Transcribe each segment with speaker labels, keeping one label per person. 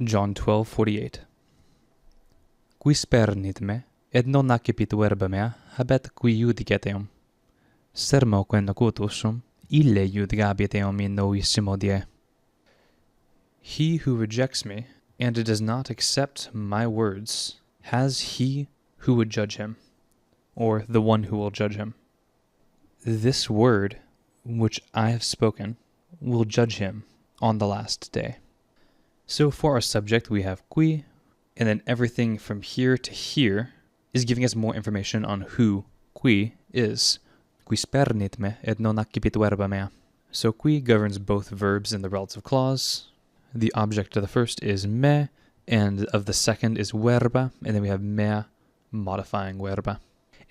Speaker 1: John 12:48. Qui spernit me, et non accipit verba mea, habet qui iudicat eum. Sermo quem locutusum, ille iudicabiet eum in novissimo die. He who rejects me, and does not accept my words, has he who would judge him, or the one who will judge him. This word, which I have spoken, will judge him on the last day. So for our subject we have qui, and then everything from here to here is giving us more information on who qui is. Qui spernit me, et non accipit verba mea. So qui governs both verbs in the relative clause. The object of the first is me, and of the second is verba, and then we have mea modifying verba.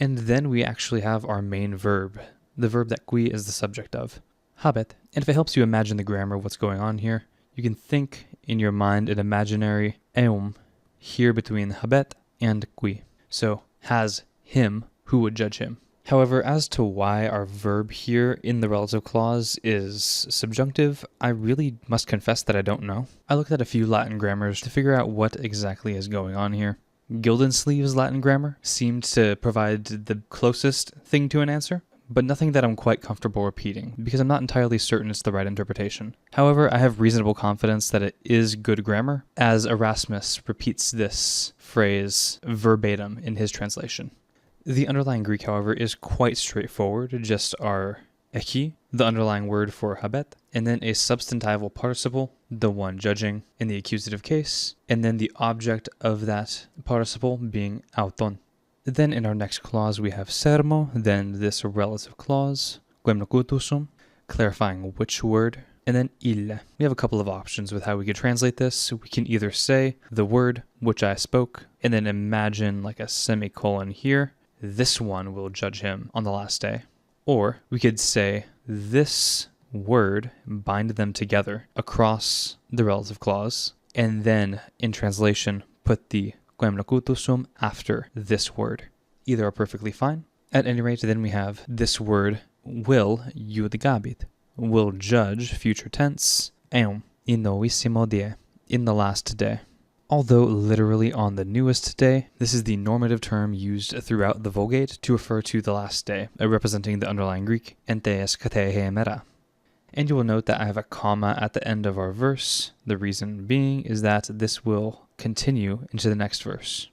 Speaker 1: And then we actually have our main verb, the verb that qui is the subject of, habet. And if it helps you imagine the grammar of what's going on here, you can think in your mind an imaginary eum here between habet and qui. So has him who would judge him. However, as to why our verb here in the relative clause is subjunctive, I really must confess that I don't know. I looked at a few Latin grammars to figure out what exactly is going on here. Gildensleeve's Latin grammar seemed to provide the closest thing to an answer, but nothing that I'm quite comfortable repeating, because I'm not entirely certain it's the right interpretation. However, I have reasonable confidence that it is good grammar, as Erasmus repeats this phrase verbatim in his translation. The underlying Greek, however, is quite straightforward, just our echi, the underlying word for habet, and then a substantival participle, the one judging in the accusative case, and then the object of that participle being auton. Then in our next clause we have sermo, then this relative clause, quem locutusum, clarifying which word, and then ille. We have a couple of options with how we could translate this. We can either say the word which I spoke, and then imagine like a semicolon here, this one will judge him on the last day. Or we could say this word, bind them together across the relative clause, and then in translation put the quem locutusum after this word. Either are perfectly fine. At any rate, then we have this word will iudicabit, will judge, future tense, eum, in novissimo die, in the last day. Although literally on the newest day, this is the normative term used throughout the Vulgate to refer to the last day, representing the underlying Greek, entes katehem erat. And you will note that I have a comma at the end of our verse. The reason being is that this will continue into the next verse.